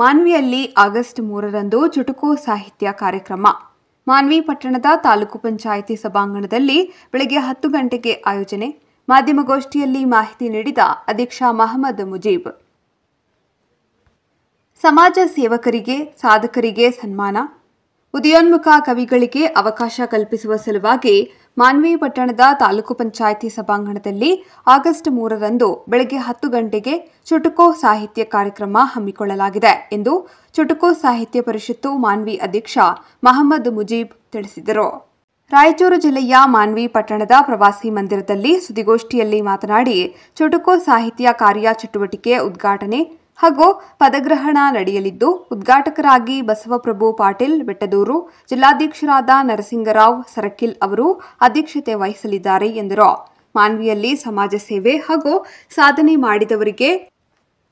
ಮಾನ್ವಿಯಲ್ಲಿ August 3ರಂದು ಚುಟುಕು ಸಾಹಿತ್ಯ ಕಾರ್ಯಕ್ರಮ. ಮಾನ್ವಿ ಪಟ್ಟಣದ ತಾಲೂಕು ಪಂಚಾಯಿತಿ ಸಭಾಂಗಣದಲ್ಲಿ ಬೆಳಗ್ಗೆ 10 ಗಂಟೆಗೆ ಆಯೋಜನೆ. ಮಾಧ್ಯಮಗೋಷ್ಠಿಯಲ್ಲಿ ಮಾಹಿತಿ ನೀಡಿದ ಅಧ್ಯಕ್ಷ ಮಹಮ್ಮದ್ ಮುಜೀಬ್, ಸಮಾಜ ಸೇವಕರಿಗೆ, ಸಾಧಕರಿಗೆ ಸನ್ಮಾನ, ಉದಯೋನ್ಮುಖ ಕವಿಗಳಿಗೆ ಅವಕಾಶ ಕಲ್ಪಿಸುವ ಸಲುವಾಗಿ ಮಾನ್ವಿ ಪಟ್ಟಣದ ತಾಲೂಕು ಪಂಚಾಯಿತಿ ಸಭಾಂಗಣದಲ್ಲಿ ಆಗಸ್ಟ್ 3ರಂದು ಬೆಳಗ್ಗೆ 10 ಗಂಟೆಗೆ ಚುಟುಕು ಸಾಹಿತ್ಯ ಕಾರ್ಯಕ್ರಮ ಹಮ್ಮಿಕೊಳ್ಳಲಾಗಿದೆ ಎಂದು ಚುಟುಕು ಸಾಹಿತ್ಯ ಪರಿಷತ್ತು ಮಾನ್ವಿ ಅಧ್ಯಕ್ಷ ಮಹಮ್ಮದ್ ಮುಜೀಬ್ ತಿಳಿಸಿದರು. ರಾಯಚೂರು ಜಿಲ್ಲೆಯ ಮಾನ್ವಿ ಪಟ್ಟಣದ ಪ್ರವಾಸಿ ಮಂದಿರದಲ್ಲಿ ಸುದ್ದಿಗೋಷ್ಠಿಯಲ್ಲಿ ಮಾತನಾಡಿ, ಚುಟುಕು ಸಾಹಿತ್ಯ ಕಾರ್ಯ ಚಟುವಟಿಕೆ ಉದ್ಘಾಟನೆ ಹಾಗೂ ಪದಗ್ರಹಣ ನಡೆಯಲಿದ್ದು, ಉದ್ಘಾಟಕರಾಗಿ ಬಸವಪ್ರಭು ಪಾಟೀಲ್ ಬೆಟ್ಟದೂರು, ಜಿಲ್ಲಾಧ್ಯಕ್ಷರಾದ ನರಸಿಂಗರಾವ್ ಸರಕಿಲ್ ಅವರು ಅಧ್ಯಕ್ಷತೆ ವಹಿಸಲಿದ್ದಾರೆ ಎಂದರು. ಮಾನ್ವಿಯಲ್ಲಿ ಸಮಾಜ ಸೇವೆ ಹಾಗೂ ಸಾಧನೆ ಮಾಡಿದವರಿಗೆ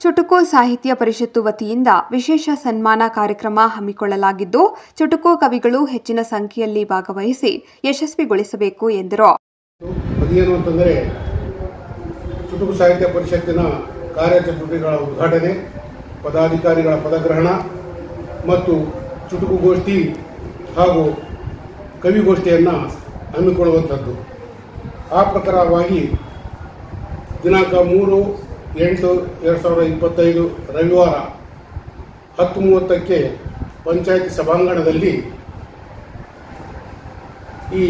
ಚುಟುಕು ಸಾಹಿತ್ಯ ಪರಿಷತ್ತು ವತಿಯಿಂದ ವಿಶೇಷ ಸನ್ಮಾನ ಕಾರ್ಯಕ್ರಮ ಹಮ್ಮಿಕೊಳ್ಳಲಾಗಿದ್ದು, ಚುಟುಕು ಕವಿಗಳು ಹೆಚ್ಚಿನ ಸಂಖ್ಯೆಯಲ್ಲಿ ಭಾಗವಹಿಸಿ ಯಶಸ್ವಿಗೊಳಿಸಬೇಕು ಎಂದರು. ಚುಟುಕು ಸಾಹಿತ್ಯ ಪರಿಷತ್ತಿನ ಕಾರ್ಯಚಟುವಟಿಕೆಗಳ ಉದ್ಘಾಟನೆ, ಪದಾಧಿಕಾರಿಗಳ ಪದಗ್ರಹಣ ಮತ್ತು ಚುಟುಕುಗೋಷ್ಠಿ ಹಾಗೂ ಕವಿಗೋಷ್ಠಿಯನ್ನು ಹಮ್ಮಿಕೊಳ್ಳುವಂಥದ್ದು. ಆ ಪ್ರಕಾರವಾಗಿ ದಿನಾಂಕ 3/8/2025 ರವಿವಾರ 10:30ಕ್ಕೆ ಪಂಚಾಯಿತಿ ಸಭಾಂಗಣದಲ್ಲಿ ಈ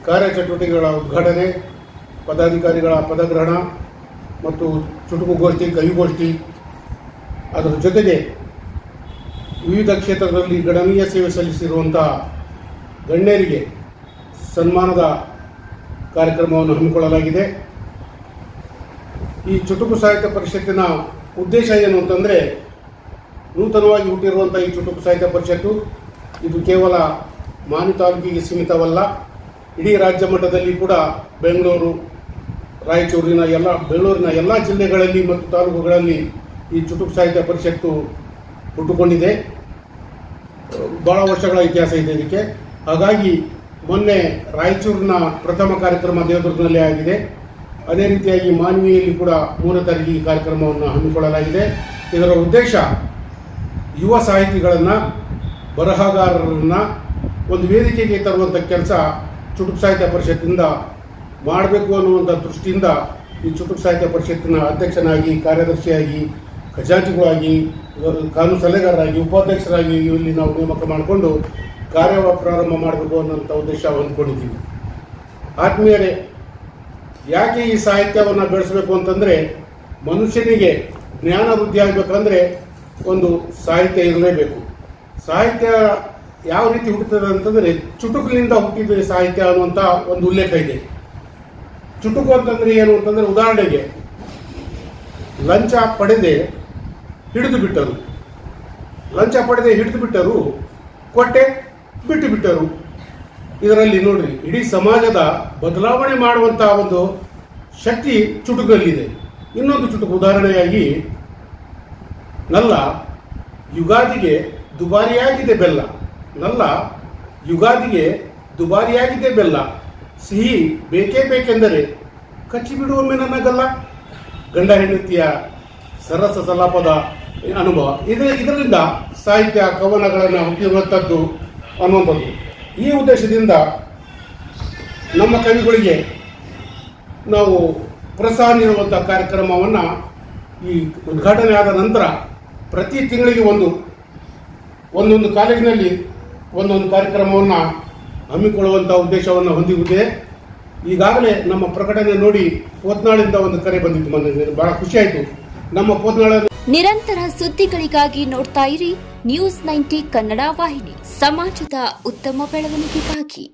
ಕಾರ್ಯಚಟುವಟಿಕೆಗಳ ಉದ್ಘಾಟನೆ, ಪದಾಧಿಕಾರಿಗಳ ಪದಗ್ರಹಣ ಮತ್ತು ಚುಟುಕುಗೋಷ್ಠಿ, ಕವಿಗೋಷ್ಠಿ, ಅದರ ಜೊತೆಗೆ ವಿವಿಧ ಕ್ಷೇತ್ರದಲ್ಲಿ ಗಣನೀಯ ಸೇವೆ ಸಲ್ಲಿಸಿರುವಂಥ ಗಣ್ಯರಿಗೆ ಸನ್ಮಾನದ ಕಾರ್ಯಕ್ರಮವನ್ನು ಹಮ್ಮಿಕೊಳ್ಳಲಾಗಿದೆ. ಈ ಚುಟುಕು ಸಾಹಿತ್ಯ ಪರಿಷತ್ತಿನ ಉದ್ದೇಶ ಏನು ಅಂತಂದರೆ, ನೂತನವಾಗಿ ಹುಟ್ಟಿರುವಂಥ ಈ ಚುಟುಕು ಸಾಹಿತ್ಯ ಪರಿಷತ್ತು ಇದು ಕೇವಲ ಮಾನ್ವಿ ತಾಲೂಕಿಗೆ ಸೀಮಿತವಲ್ಲ, ಇಡೀ ರಾಜ್ಯ ಮಟ್ಟದಲ್ಲಿ ಕೂಡ ಬೆಂಗಳೂರಿನ ಎಲ್ಲ ಜಿಲ್ಲೆಗಳಲ್ಲಿ ಮತ್ತು ತಾಲೂಕುಗಳಲ್ಲಿ ಈ ಚುಟುಕು ಸಾಹಿತ್ಯ ಪರಿಷತ್ತು ಹುಟ್ಟುಕೊಂಡಿದೆ. ಬಹಳ ವರ್ಷಗಳ ಇತಿಹಾಸ ಇದೆ ಇದಕ್ಕೆ. ಹಾಗಾಗಿ ಮೊನ್ನೆ ರಾಯಚೂರಿನ ಪ್ರಥಮ ಕಾರ್ಯಕ್ರಮ ದೇವದುರ್ಗದಲ್ಲಿ ಆಗಿದೆ. ಅದೇ ರೀತಿಯಾಗಿ ಮಾನ್ವಿಯಲ್ಲಿ ಕೂಡ 3ನೇ ತಾರೀಕಿಗೆ ಈ ಕಾರ್ಯಕ್ರಮವನ್ನು ಹಮ್ಮಿಕೊಳ್ಳಲಾಗಿದೆ. ಇದರ ಉದ್ದೇಶ ಯುವ ಸಾಹಿತಿಗಳನ್ನು, ಬರಹಗಾರರನ್ನು ಒಂದು ವೇದಿಕೆಗೆ ತರುವಂಥ ಕೆಲಸ ಚುಟುಕು ಸಾಹಿತ್ಯ ಪರಿಷತ್ತಿನಿಂದ ಮಾಡಬೇಕು ಅನ್ನುವಂಥ ದೃಷ್ಟಿಯಿಂದ ಈ ಚುಟುಕು ಸಾಹಿತ್ಯ ಪರಿಷತ್ತಿನ ಅಧ್ಯಕ್ಷನಾಗಿ, ಕಾರ್ಯದರ್ಶಿಯಾಗಿ, ಖಜಾಂಚಿಗಳಾಗಿ, ಕಾನೂನು ಸಲಹೆಗಾರರಾಗಿ, ಉಪಾಧ್ಯಕ್ಷರಾಗಿ ಇಲ್ಲಿ ನಾವು ನೇಮಕ ಮಾಡಿಕೊಂಡು ಕಾರ್ಯ ಪ್ರಾರಂಭ ಮಾಡಬೇಕು ಅನ್ನೋಂಥ ಉದ್ದೇಶ ಹೊಂದ್ಕೊಂಡಿದ್ದೀವಿ. ಆತ್ಮೀಯರೇ, ಯಾಕೆ ಈ ಸಾಹಿತ್ಯವನ್ನು ಬೆಳೆಸಬೇಕು ಅಂತಂದರೆ, ಮನುಷ್ಯನಿಗೆ ಜ್ಞಾನ ವೃದ್ಧಿ ಆಗಬೇಕಂದ್ರೆ ಒಂದು ಸಾಹಿತ್ಯ ಇರಲೇಬೇಕು. ಸಾಹಿತ್ಯ ಯಾವ ರೀತಿ ಹುಟ್ಟುತ್ತದೆ ಅಂತಂದರೆ, ಚುಟುಕಿನಿಂದ ಹುಟ್ಟಿದ ಸಾಹಿತ್ಯ ಅನ್ನುವಂಥ ಒಂದು ಉಲ್ಲೇಖ ಇದೆ. ಚುಟುಕು ಅಂತಂದ್ರೆ ಏನು ಅಂತಂದರೆ, ಉದಾಹರಣೆಗೆ ಲಂಚ ಪಡೆದೆ ಹಿಡಿದು ಬಿಟ್ಟರು, ಕೊಟ್ಟೆ ಬಿಟ್ಟು ಬಿಟ್ಟರು. ಇದರಲ್ಲಿ ನೋಡ್ರಿ, ಇಡೀ ಸಮಾಜದ ಬದಲಾವಣೆ ಮಾಡುವಂತಹ ಒಂದು ಶಕ್ತಿ ಚುಟುಕಲ್ಲಿದೆ. ಇನ್ನೊಂದು ಚುಟುಕು ಉದಾಹರಣೆಯಾಗಿ, ನಲ್ಲ ಯುಗಾದಿಗೆ ದುಬಾರಿಯಾಗಿದೆ ಬೆಲ್ಲ, ಸಿಹಿ ಬೇಕೇ ಬೇಕೆಂದರೆ ಕಚ್ಚಿಬಿಡುವೊಮ್ಮೆ ನನ್ನ ಗಲ್ಲ. ಗಂಡ ಹೆಂಡತಿಯ ಸರಸ ಸಲಾಪದ ಅನುಭವ ಇದರಿಂದ ಸಾಹಿತ್ಯ ಕವನಗಳನ್ನು ಹುಟ್ಟಿರುವಂಥದ್ದು ಅನ್ನುವಂಥದ್ದು. ಈ ಉದ್ದೇಶದಿಂದ ನಮ್ಮ ಕವಿಗಳಿಗೆ ನಾವು ಪ್ರೋತ್ಸಾಹ ನೀಡುವಂಥ ಕಾರ್ಯಕ್ರಮವನ್ನು ಈ ಉದ್ಘಾಟನೆ ಆದ ನಂತರ ಪ್ರತಿ ತಿಂಗಳಿಗೆ ಒಂದೊಂದು ಕಾಲೇಜಿನಲ್ಲಿ ಒಂದೊಂದು ಕಾರ್ಯಕ್ರಮವನ್ನು ಹಮ್ಮಿಕೊಳ್ಳುವಂಥ ಉದ್ದೇಶವನ್ನು ಹೊಂದಿದೆ. ಈಗಾಗಲೇ ನಮ್ಮ ಪ್ರಕಟಣೆ ನೋಡಿ ಪೋತ್ನಾಳಿಂದ ಒಂದು ಕರೆ ಬಂದಿತ್ತು, ಬಹಳ ಖುಷಿ ಆಯಿತು. ನಮ್ಮ ಪೋತ್ನಾಳ ನಿರಂತರ ಸುದ್ದಿಗಳಿಗಾಗಿ ನೋಡ್ತಾ ಇರಿ ನ್ಯೂಸ್ 90 ಕನ್ನಡ ವಾಹಿನಿ, ಸಮಾಜದ ಉತ್ತಮ ಬೆಳವಣಿಗೆಗಾಗಿ.